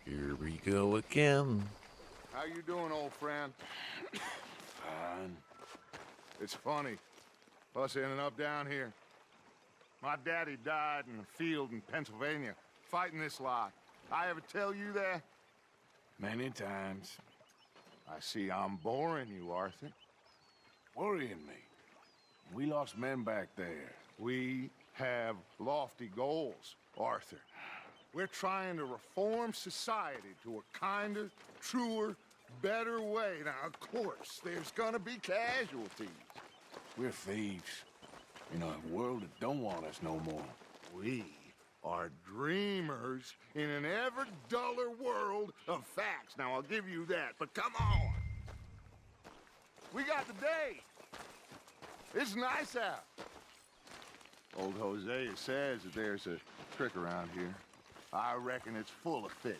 Here we go again. How you doing, old friend? Fine. It's funny, us ending up down here. My daddy died in a field in Pennsylvania, fighting this lot. I ever tell you that? Many times. I see I'm boring you, Arthur. Worrying me. We lost men back there. We have lofty goals, Arthur. We're trying to reform society to a kinder, truer, better way. Now, of course, there's gonna be casualties. We're thieves. In a world that don't want us no more. We are dreamers in an ever duller world of facts. Now, I'll give you that, but come on. We got the day. It's nice out. Old Hosea says that there's a trick around here. I reckon it's full of fish.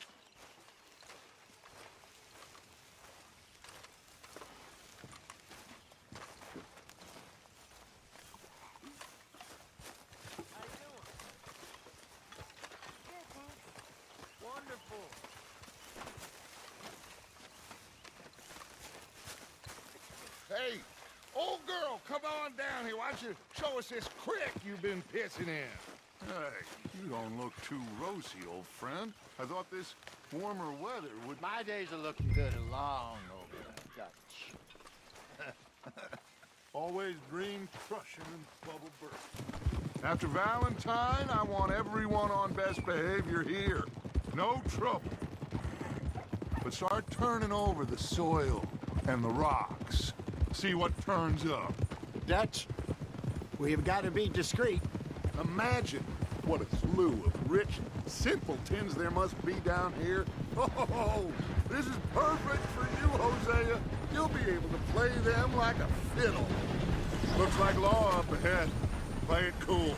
Wonderful. Hey, old girl, come on down here. Why don't you show us this creek you've been pissing in? Hey, you don't look too rosy, old friend. I thought this warmer weather would... My days are looking good and long over. Always dream crushing and bubble burst. After Valentine, I want everyone on best behavior here. No trouble. But start turning over the soil and the rocks. See what turns up. Dutch, we've got to be discreet. Imagine what a slew of rich simpletons there must be down here. Oh, this is perfect for you, Hosea. You'll be able to play them like a fiddle. Looks like law up ahead. Play it cool.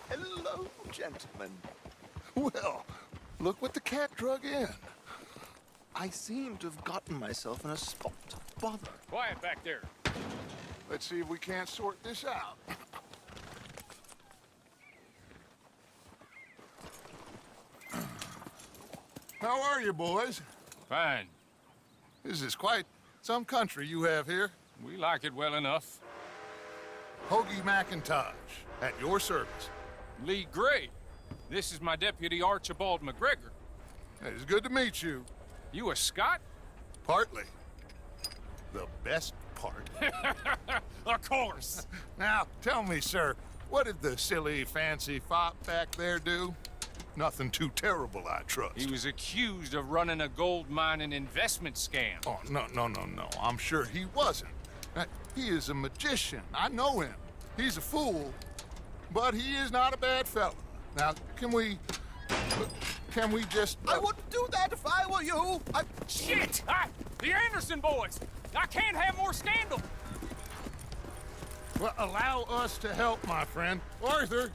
Hello, gentlemen. Well, look what the cat drug in. I seem to have gotten myself in a spot of bother. Quiet back there. Let's see if we can't sort this out. How are you, boys? Fine. This is quite some country you have here. We like it well enough. Hoagie McIntosh, at your service. Lee Gray. This is my deputy Archibald McGregor. It's good to meet you. You a Scot? Partly. The best part. Of course. Now, tell me, sir, what did the silly, fancy fop back there do? Nothing too terrible, I trust. He was accused of running a gold mining investment scam. Oh, no. I'm sure he wasn't. He is a magician. I know him. He's a fool, but he is not a bad fellow. Now, can we just... I wouldn't do that if I were you. Shit! The Anderson boys! I can't have more scandal! Well, allow us to help, my friend. Arthur,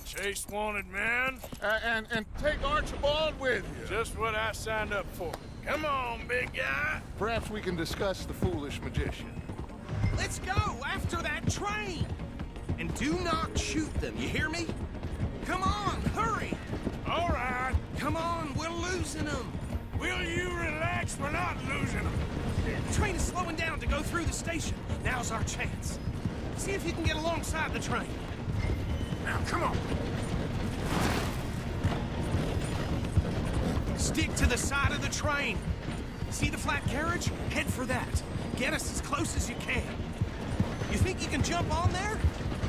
Chase wanted man. and take Archibald with you. Just what I signed up for. Come on, big guy. Perhaps we can discuss the foolish magician. Let's go after that train! And do not shoot them, you hear me? Come on, hurry! All right. Come on, we're losing them! Will you relax? We're not losing them. The train is slowing down to go through the station. Now's our chance. See if you can get alongside the train. Now, come on! Stick to the side of the train. See the flat carriage? Head for that. Get us as close as you can. You think you can jump on there?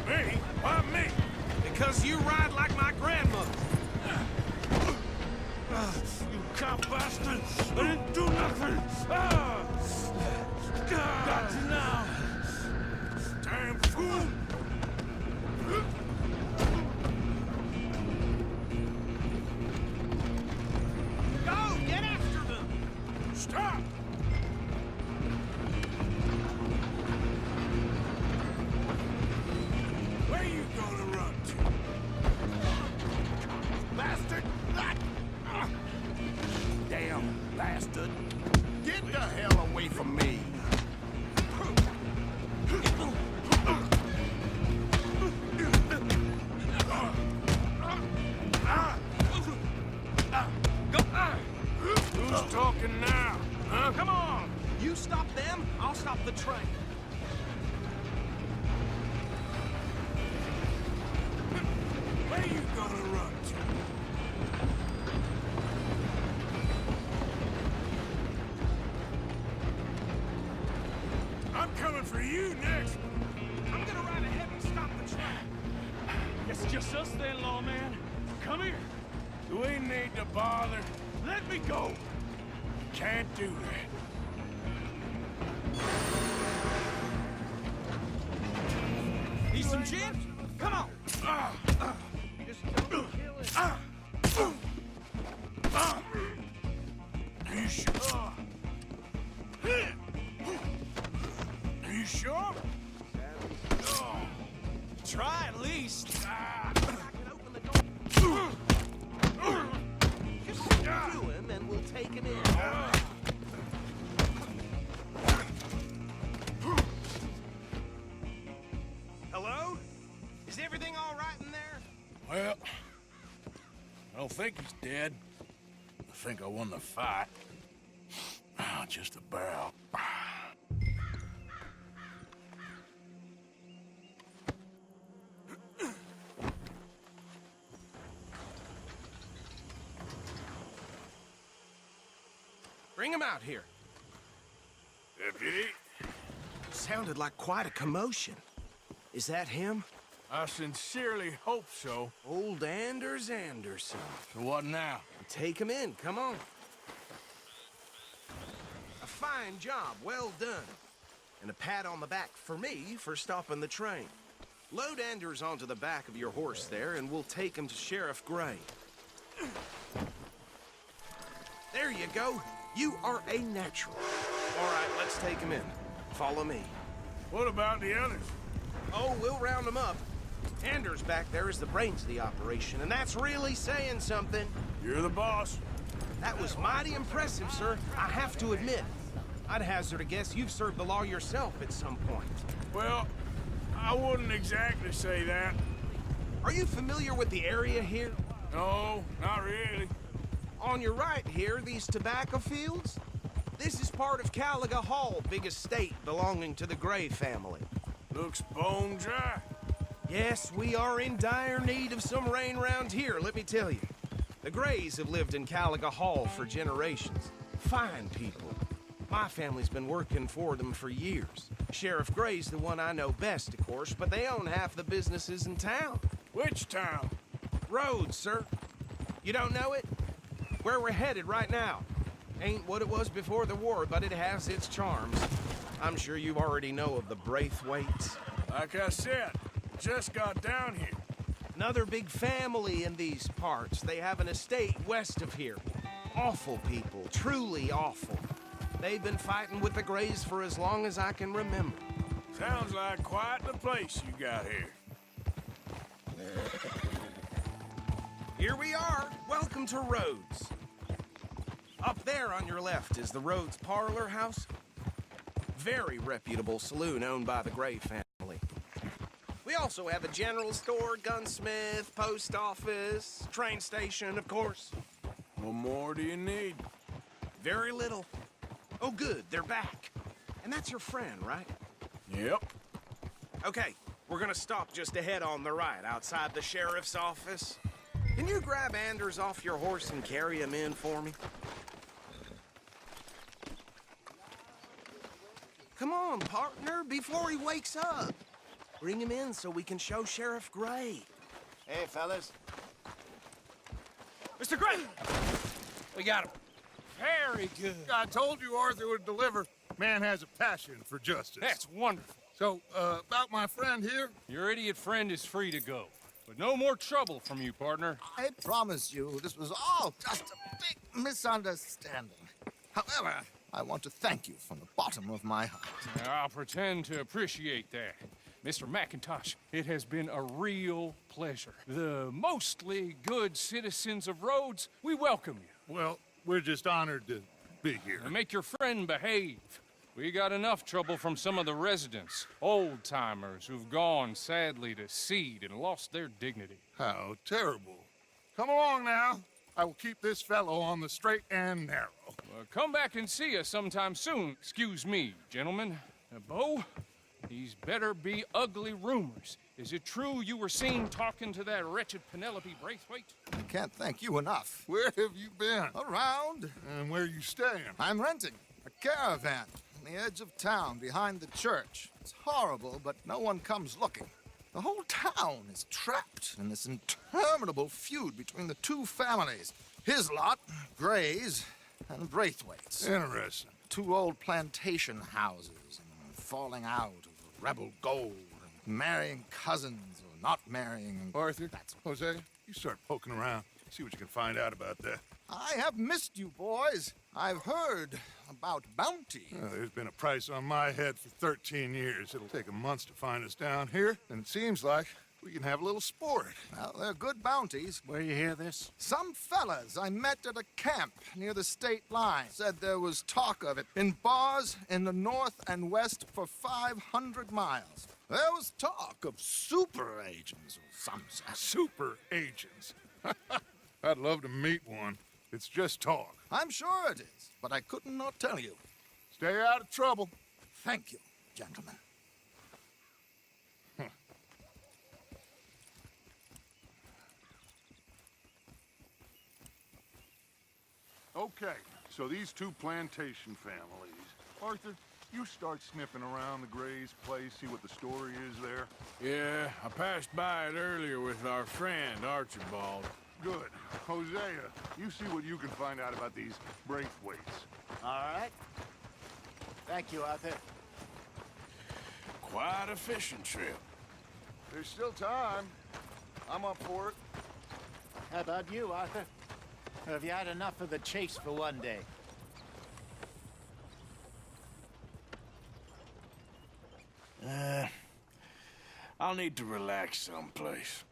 Me? Why me? Because you ride like my grandmother. You cop bastard! I didn't do nothing! Got you now! Damn fool! Go! Get after them! Stop! Where you gonna run to? Bastard! Damn bastard! Get the hell away from me! Who's talking now? Huh? Come on! You stop them, I'll stop the train. Where you gonna run to? I'm coming for you next. I'm gonna ride ahead and stop the train. It's just us then, lawman. Come here. Do we need to bother? Let me go. Can't do that. Need some gin? Come on! Are you sure? Are you sure? Try at least. Just stick to him and we'll take him in. Hello? Is everything all right in there? Well, I don't think he's dead. I think I won the fight. Just about. Bring him out here. Deputy, Sounded like quite a commotion. Is that him? I sincerely hope so. Old Anders Anderson. So what now? Take him in, come on. A fine job, well done. And a pat on the back for me for stopping the train. Load Anders onto the back of your horse there, and we'll take him to Sheriff Gray. There you go. You are a natural. All right, let's take him in. Follow me. What about the others? Oh, we'll round them up. Anders back there is the brains of the operation, and that's really saying something. You're the boss. That was mighty impressive, sir. I have to admit. I'd hazard a guess you've served the law yourself at some point. Well, I wouldn't exactly say that. Are you familiar with the area here? No, not really. On your right here, these tobacco fields? This is part of Caliga Hall, big estate belonging to the Gray family. Looks bone dry. Yes, we are in dire need of some rain round here, let me tell you. The Grays have lived in Caliga Hall for generations. Fine people. My family's been working for them for years. Sheriff Gray's the one I know best, of course, but they own half the businesses in town. Which town? Rhodes, sir. You don't know it? Where we're headed right now. Ain't what it was before the war, but it has its charms. I'm sure you already know of the Braithwaites. Like I said, just got down here. Another big family in these parts. They have an estate west of here. Awful people, truly awful. They've been fighting with the Grays for as long as I can remember. Sounds like quite the place you got here. Here we are. Welcome to Rhodes. Up there on your left is the Rhodes Parlor House. Very reputable saloon owned by the Gray family. We also have a general store, gunsmith, post office, train station, of course. What more do you need? Very little. Oh, good, they're back. And that's your friend, right? Yep. Okay, we're gonna stop just ahead on the right, outside the sheriff's office. Can you grab Anders off your horse and carry him in for me? Come on, partner, before he wakes up. Bring him in so we can show Sheriff Gray. Hey, fellas. Mr. Gray! We got him. Very good. I told you Arthur would deliver. Man has a passion for justice. That's wonderful. So, about my friend here? Your idiot friend is free to go. But no more trouble from you, partner. I promise you, this was all just a big misunderstanding. However, I want to thank you from the bottom of my heart. I'll pretend to appreciate that. Mr. McIntosh, it has been a real pleasure. The mostly good citizens of Rhodes, we welcome you. Well, we're just honored to be here. And make your friend behave. We got enough trouble from some of the residents, old-timers who've gone, sadly, to seed and lost their dignity. How terrible. Come along now. I will keep this fellow on the straight and narrow. Come back and see us sometime soon. Excuse me, gentlemen. Bo, these better be ugly rumors. Is it true you were seen talking to that wretched Penelope Braithwaite? I can't thank you enough. Where have you been? Around. And where you staying? I'm renting a caravan on the edge of town behind the church. It's horrible, but no one comes looking. The whole town is trapped in this interminable feud between the two families. His lot, Gray's, and Braithwaite's. Interesting. Two old plantation houses, and falling out of rebel gold, and marrying cousins or not marrying. Arthur, Hosea, you start poking around. See what you can find out about that. I have missed you, boys. I've heard about bounty. There's been a price on my head for 13 years. It'll take 'em months to find us down here, and it seems like we can have a little sport. Well, they're good bounties. Where you hear this? Some fellas I met at a camp near the state line said there was talk of it in bars in the north and west for 500 miles. There was talk of super agents or some such. Super agents. I'd love to meet one. It's just talk. I'm sure it is, but I couldn't not tell you. Stay out of trouble. Thank you, gentlemen. Okay, so these two plantation families. Arthur, you start sniffing around the Gray's place, see what the story is there. Yeah, I passed by it earlier with our friend, Archibald. Good. Hosea, you see what you can find out about these Braithwaites. All right. Thank you, Arthur. Quite a fishing trip. There's still time. I'm up for it. How about you, Arthur? Or have you had enough of the chase for one day? I'll need to relax someplace.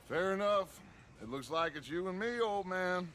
Fair enough. It looks like it's you and me, old man.